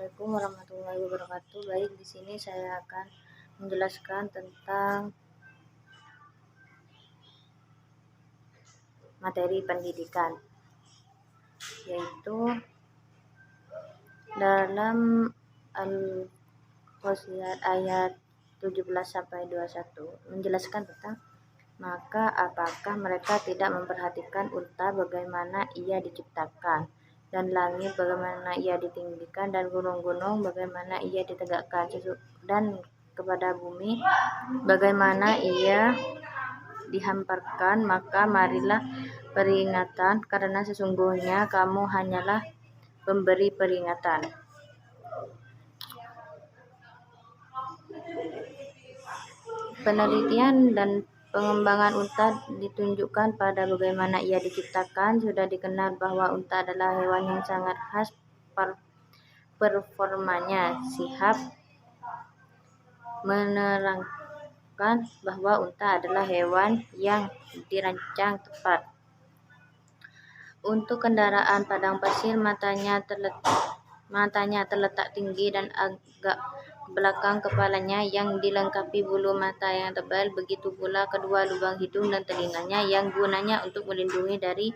Assalamualaikum warahmatullahi wabarakatuh. Baik, di sini saya akan menjelaskan tentang materi pendidikan, yaitu dalam Al-Qasiyat ayat 17-21 menjelaskan tentang maka apakah mereka tidak memperhatikan unta bagaimana ia diciptakan, dan langit bagaimana ia ditinggikan, dan gunung-gunung bagaimana ia ditegakkan, dan kepada bumi bagaimana ia dihamparkan. Maka marilah peringatan, karena sesungguhnya kamu hanyalah pemberi peringatan. Penelitian dan pengembangan unta ditunjukkan pada bagaimana ia diciptakan. Sudah dikenal bahwa unta adalah hewan yang sangat khas performanya. Sihab menerangkan bahwa unta adalah hewan yang dirancang tepat untuk kendaraan padang pasir. Matanya terletak tinggi dan agak ke belakang kepalanya yang dilengkapi bulu mata yang tebal. Begitu pula kedua lubang hidung dan telinganya yang gunanya untuk melindungi dari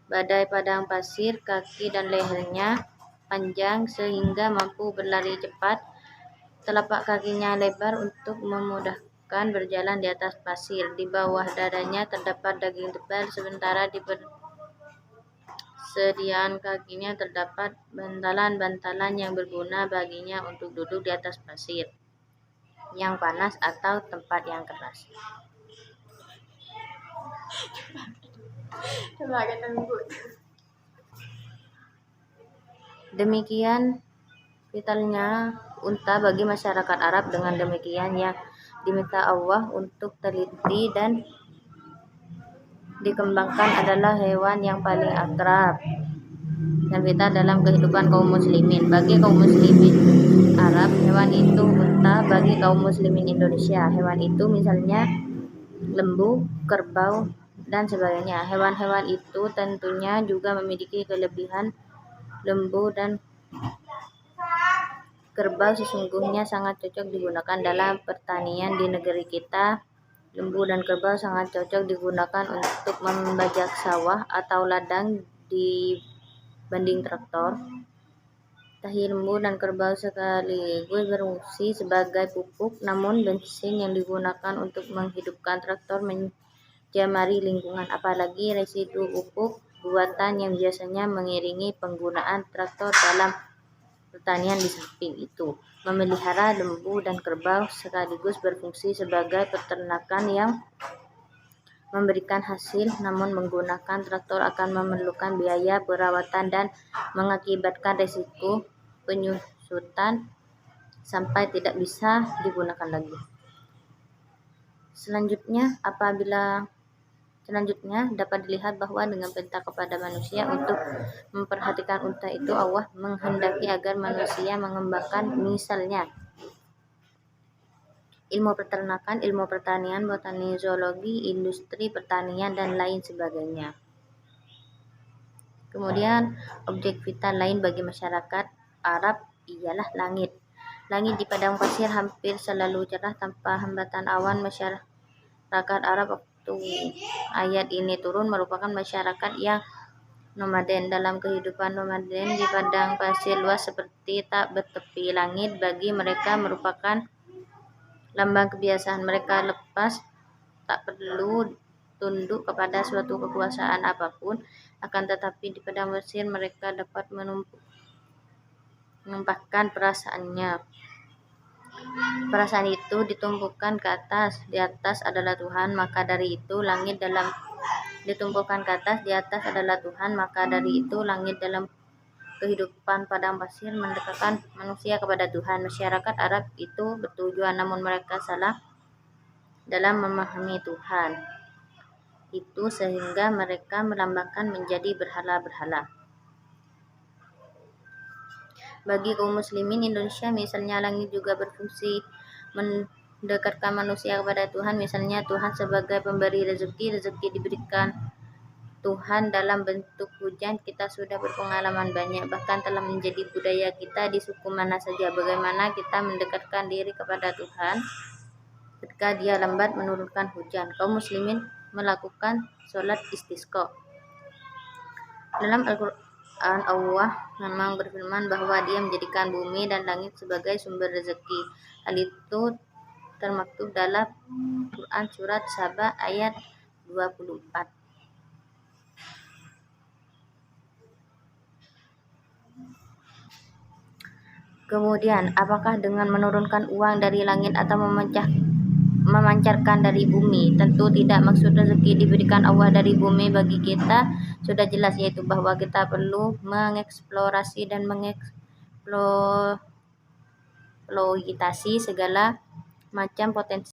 badai padang pasir. Kaki dan lehernya panjang sehingga mampu berlari cepat. Telapak kakinya lebar untuk memudahkan berjalan di atas pasir. Di bawah dadanya terdapat daging tebal, sementara di sediaan kakinya terdapat bantalan-bantalan yang berguna baginya untuk duduk di atas pasir yang panas atau tempat yang keras. Demikian vitalnya unta bagi masyarakat Arab. Dengan demikian yang diminta Allah untuk teliti dan dikembangkan adalah hewan yang paling akrab dan vital dalam kehidupan kaum muslimin. Bagi kaum muslimin Arab, hewan itu unta. Bagi kaum muslimin Indonesia, hewan itu misalnya lembu, kerbau, dan sebagainya. Hewan-hewan itu tentunya juga memiliki kelebihan. Lembu dan kerbau sesungguhnya sangat cocok digunakan dalam pertanian di negeri kita. Lembu dan kerbau sangat cocok digunakan untuk membajak sawah atau ladang dibanding traktor. Tahi lembu dan kerbau sekaligus berfungsi sebagai pupuk, namun bensin yang digunakan untuk menghidupkan traktor mencemari lingkungan, apalagi residu pupuk buatan yang biasanya mengiringi penggunaan traktor dalam pertanian. Di samping itu, memelihara lembu dan kerbau sekaligus berfungsi sebagai peternakan yang memberikan hasil, namun menggunakan traktor akan memerlukan biaya perawatan dan mengakibatkan risiko penyusutan sampai tidak bisa digunakan lagi. Selanjutnya dapat dilihat bahwa dengan perintah kepada manusia untuk memperhatikan unta itu, Allah menghendaki agar manusia mengembangkan misalnya ilmu peternakan, ilmu pertanian, botani, zoologi, industri pertanian, dan lain sebagainya. Kemudian objek vital lain bagi masyarakat Arab ialah langit. Langit di padang pasir hampir selalu cerah tanpa hambatan awan. Masyarakat Arab waktu ayat ini turun merupakan masyarakat yang nomaden. Dalam kehidupan nomaden di padang pasir luas seperti tak bertepi, langit bagi mereka merupakan lambang kebiasaan. Mereka lepas, tak perlu tunduk kepada suatu kekuasaan apapun. Akan tetapi di padang pasir mereka dapat menumpahkan perasaannya. Perasaan itu ditumpukan ke atas. Di atas adalah Tuhan, maka dari itu langit dalam ditumpukan ke atas. Di atas adalah Tuhan, maka dari itu langit dalam kehidupan padang pasir mendekatkan manusia kepada Tuhan. Masyarakat Arab itu bertujuan, namun mereka salah dalam memahami Tuhan itu sehingga mereka melambangkan menjadi berhala-berhala. Bagi kaum muslimin Indonesia misalnya, langit juga berfungsi mendekatkan manusia kepada Tuhan. Misalnya Tuhan sebagai pemberi rezeki. Rezeki diberikan Tuhan dalam bentuk hujan kita sudah berpengalaman banyak, bahkan telah menjadi budaya kita di suku mana saja. Bagaimana kita mendekatkan diri kepada Tuhan ketika Dia lambat menurunkan hujan? Kaum muslimin melakukan sholat istisqa. Dalam Al-Quran Allah memang berfirman bahwa Dia menjadikan bumi dan langit sebagai sumber rezeki. Hal itu termaktub dalam Quran surat Saba ayat 24. Kemudian, apakah dengan menurunkan uang dari langit atau memancarkan dari bumi? Tentu tidak. Maksud rezeki diberikan Allah dari bumi bagi kita sudah jelas, yaitu bahwa kita perlu mengeksplorasi dan mengeksploitasi segala macam potensi